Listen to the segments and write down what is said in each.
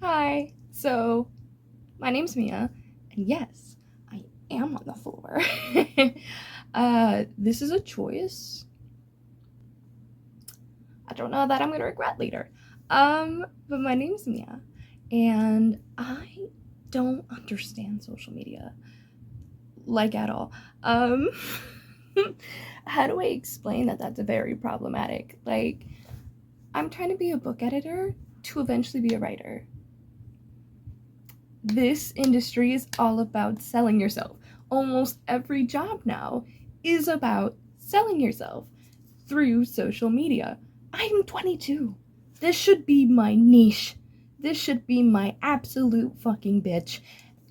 Hi. So, my name's Mia, and yes, I am on the floor. This is a choice. I don't know that I'm gonna regret later. But my name's Mia, and I don't understand social media, like at all. Um, how do I explain that that's very problematic? Like, I'm trying to be a book editor to eventually be a writer. This industry is all about selling yourself. Almost every job now is about selling yourself through social media. I'm 22. This should be my niche. This should be my absolute fucking bitch.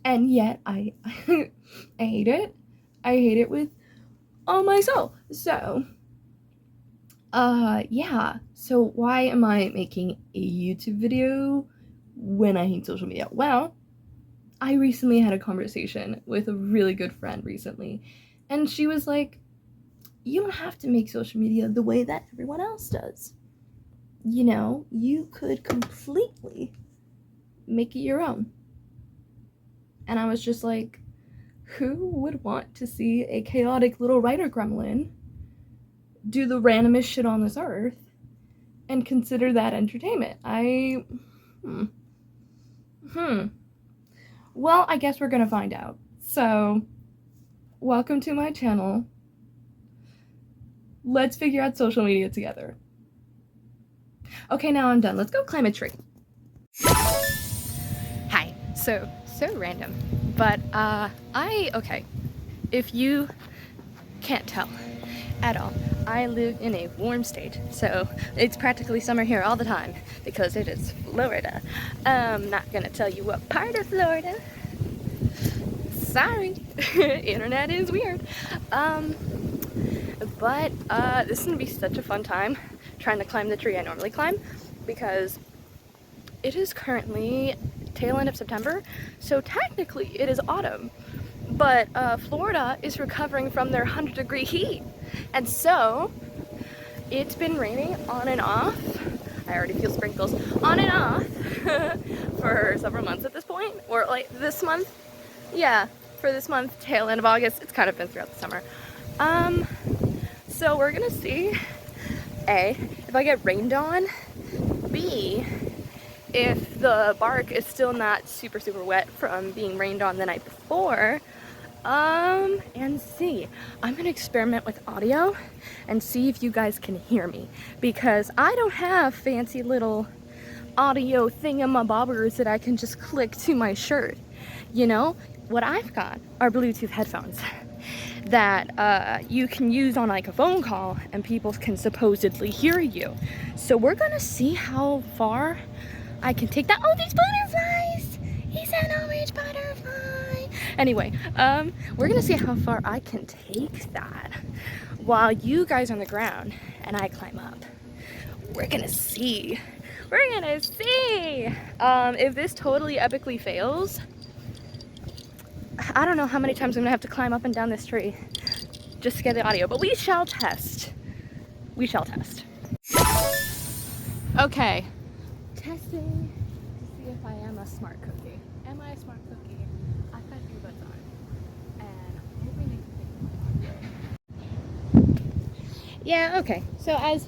And yet I hate it. I hate it with all my soul. So, yeah. So why am I making a YouTube video when I hate social media? Well, I recently had a conversation with a really good friend recently, and she was like, you don't have to make social media the way that everyone else does. You know, you could completely make it your own. And I was just like, who would want to see a chaotic little writer gremlin do the randomest shit on this earth and consider that entertainment? Hmm. Hmm. Well, I guess we're gonna find out. So, welcome to my channel. Let's figure out social media together. Okay, now I'm done. Let's go climb a tree. Hi. So random. But, okay. If you can't tell at all, I live in a warm state. So it's practically summer here all the time because it is Florida. I'm not gonna tell you what part of Florida. Sorry. Internet is weird. But this is gonna be such a fun time trying to climb the tree I normally climb because it is currently tail end of September, so technically it is autumn. But Florida is recovering from their 100-degree heat, and so it's been raining on and off. I already feel sprinkles on and off for several months at this point, or like this month. Yeah, for this month, tail end of August. It's kind of been throughout the summer. So we're gonna see, A, if I get rained on, B, if the bark is still not super wet from being rained on the night before, and C, I'm gonna experiment with audio and see if you guys can hear me, because I don't have fancy little audio thingamabobbers that I can just click to my shirt. You know, what I've got are Bluetooth headphones that you can use on like a phone call and people can supposedly hear you. So we're gonna see how far I can take that. Oh, these butterflies! He's an orange butterfly. Anyway, we're gonna see how far I can take that while you guys are on the ground and I climb up. We're gonna see. We're gonna see. If this totally epically fails, I don't know how many times I'm gonna have to climb up and down this tree just to get the audio, but we shall test. We shall test. Okay. Testing to see if I am a smart cookie. Am I a smart cookie? I've got earbuds on, and I'm hoping they can pick up. Yeah, okay. So as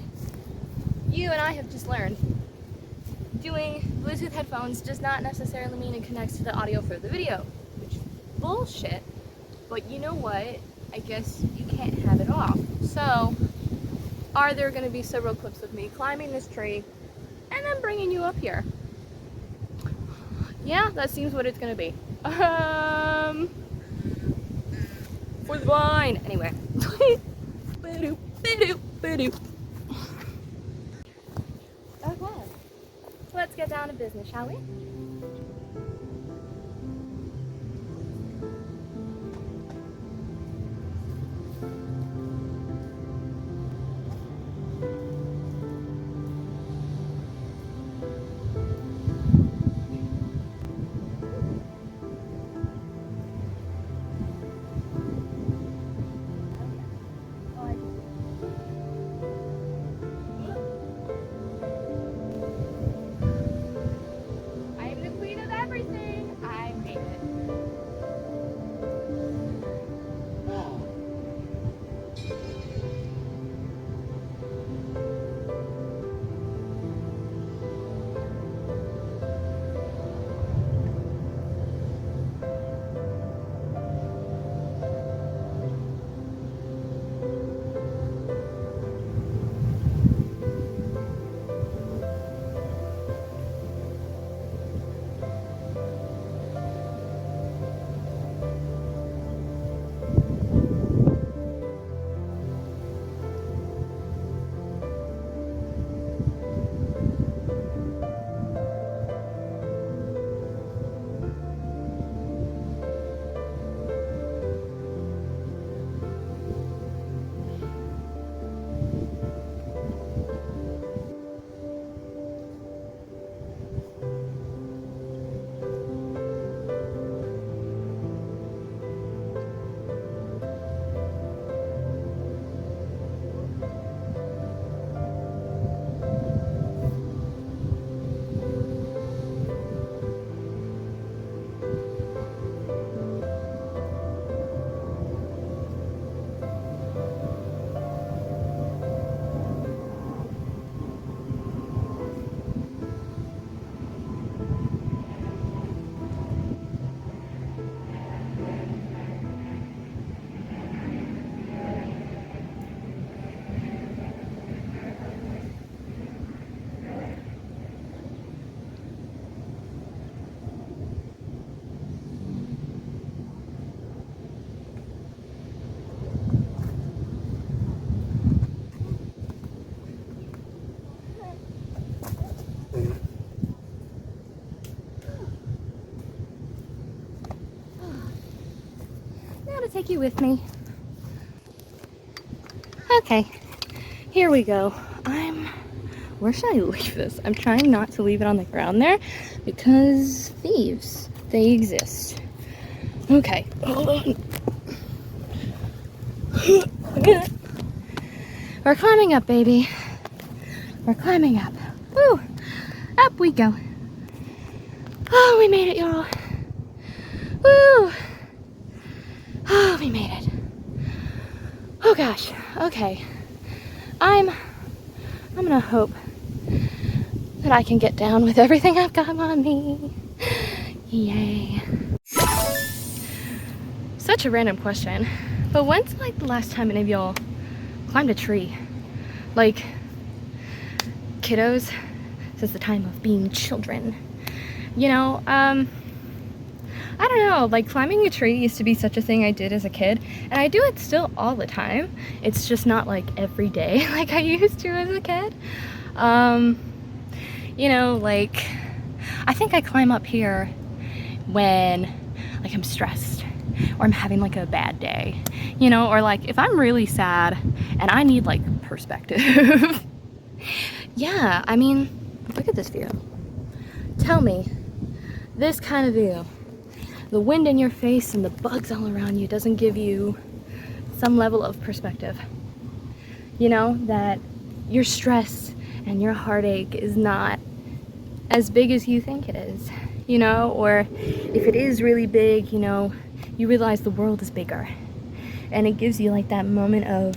you and I have just learned, doing Bluetooth headphones does not necessarily mean it connects to the audio for the video, which is bullshit. But you know what? I guess you can't have it all. So, are there going to be several clips of me climbing this tree and then bringing you up here? Yeah, that seems what it's going to be. For the blind. Anyway. Okay. Let's get down to business, shall we? I am the take you with me? Okay, here we go. Where should I leave this? I'm trying not to leave it on the ground there because thieves, they exist. Okay, hold on. We're climbing up, baby. We're climbing up. Woo! Up we go. Oh, we made it, y'all. Woo! Oh, we made it. Oh gosh. Okay. I'm gonna hope that I can get down with everything I've got on me. Yay. Such a random question, but when's like the last time any of y'all climbed a tree? Like, kiddos, since the time of being children. You know, I don't know, like climbing a tree used to be such a thing I did as a kid, and I do it still all the time. It's just not like every day like I used to as a kid. You know, like, I think I climb up here when like I'm stressed or I'm having like a bad day, you know, or like if I'm really sad and I need like perspective. Yeah, I mean, look at this view. Tell me, this kind of view, the wind in your face and the bugs all around you doesn't give you some level of perspective. You know, that your stress and your heartache is not as big as you think it is, you know, or if it is really big, you know, you realize the world is bigger, and it gives you like that moment of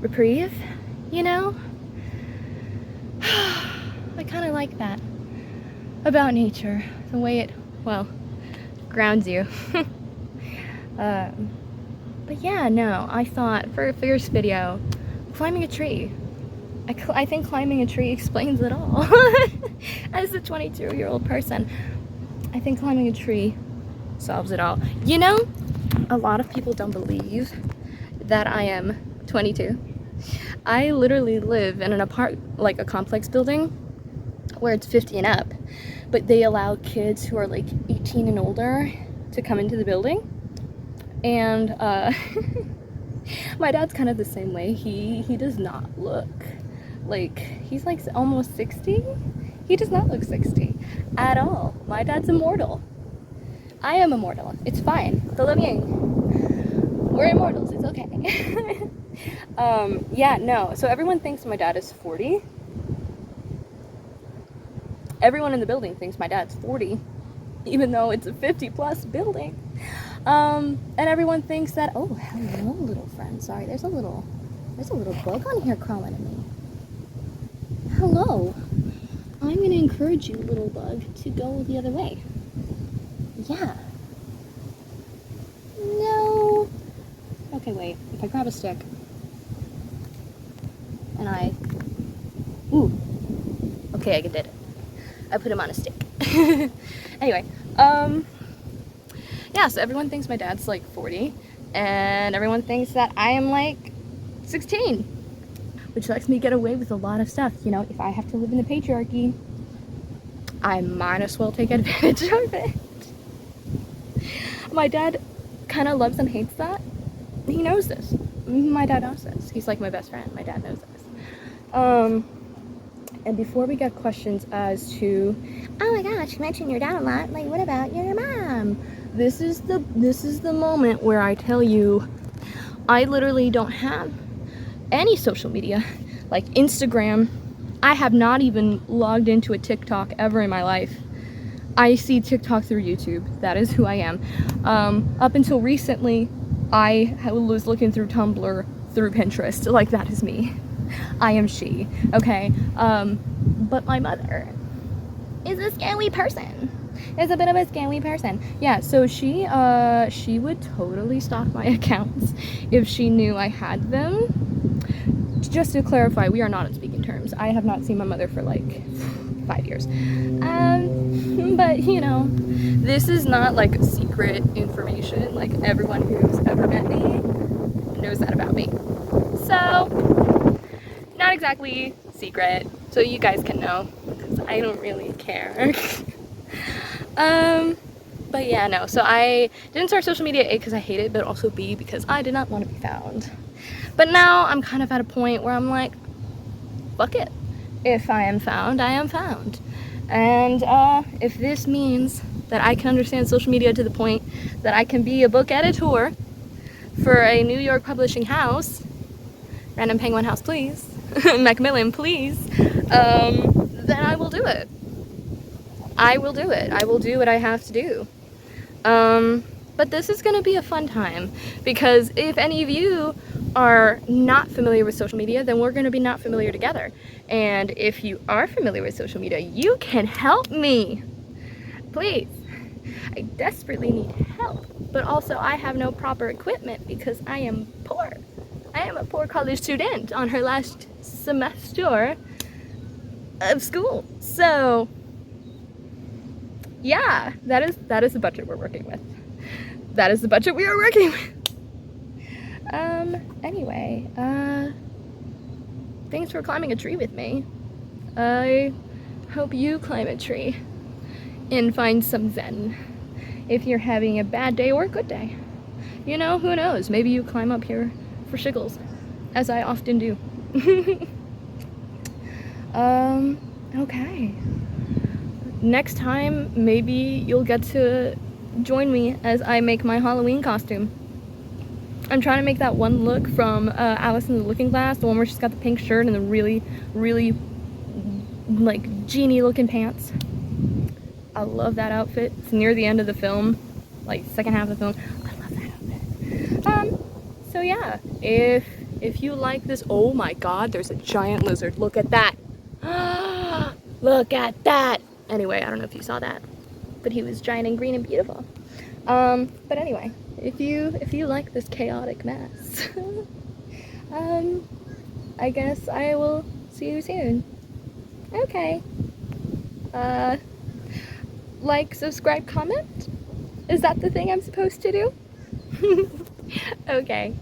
reprieve, you know. I kind of like that about nature, the way it, well, grounds you. But yeah, no, I thought for a first video, climbing a tree, I think climbing a tree explains it all. As a 22-year-old person, I think climbing a tree solves it all. You know, a lot of people don't believe that I am 22. I literally live in like a complex building where it's 50 and up, but they allow kids who are like 18 and older to come into the building. And my dad's kind of the same way. He does not look like, he's like almost 60. He does not look 60 at all. My dad's immortal. I am immortal. It's fine. The living, we're immortals. It's okay. Yeah, no. So everyone thinks my dad is 40. Everyone in the building thinks my dad's 40, even though it's a 50+ building. And everyone thinks that, oh, hello, little friend. Sorry, there's a little bug on here crawling at me. Hello. I'm gonna encourage you, little bug, to go the other way. Yeah. No. Okay, wait. If I grab a stick and ooh. Okay, I did it. I put him on a stick. Anyway, yeah, so everyone thinks my dad's like 40, and everyone thinks that I am like 16, which lets me get away with a lot of stuff. You know, if I have to live in the patriarchy, I might as well take advantage of it. My dad kind of loves and hates that. He knows this. My dad knows this. He's like my best friend. My dad knows this. And before we get questions as to, oh my gosh, you mentioned your dad a lot, like what about your mom? This is the moment where I tell you I literally don't have any social media, like Instagram. I have not even logged into a TikTok ever in my life. I see TikTok through YouTube. That is who I am. Up until recently, I was looking through Tumblr, through Pinterest. Like, that is me. I am she, okay? But my mother is a scary person. Is a bit of a scary person. Yeah, so she would totally stalk my accounts if she knew I had them. Just to clarify, we are not on speaking terms. I have not seen my mother for like 5 years. But you know, this is not like secret information. Like, everyone who's ever met me knows that about me. So, not exactly secret, so you guys can know, because I don't really care. But yeah, no, so I didn't start social media, A, because I hate it, but also B, because I did not want to be found. But now I'm kind of at a point where I'm like, fuck it. If I am found, I am found. And if this means that I can understand social media to the point that I can be a book editor for a New York publishing house, Random Penguin House, please, Macmillan, please, then I will do it. I will do it. I will do what I have to do. But this is going to be a fun time, because if any of you are not familiar with social media, then we're going to be not familiar together. And if you are familiar with social media, you can help me. Please. I desperately need help. But also, I have no proper equipment because I am poor. I am a poor college student on her last semester of school. So, yeah, that is the budget we're working with. That is the budget we are working with. Anyway, thanks for climbing a tree with me. I hope you climb a tree and find some zen if you're having a bad day or a good day. You know, who knows? Maybe you climb up here for shiggles, as I often do. Okay. Next time, maybe you'll get to join me as I make my Halloween costume. I'm trying to make that one look from Alice in the Looking Glass, the one where she's got the pink shirt and the really, really, like, genie looking pants. I love that outfit. It's near the end of the film, like second half of the film. I love that outfit. So yeah, if you like this, oh my god, there's a giant lizard. Look at that. Look at that. Anyway, I don't know if you saw that, but he was giant and green and beautiful. But anyway, if you like this chaotic mess, I guess I will see you soon. Okay. Like, subscribe, comment? Is that the thing I'm supposed to do? Okay.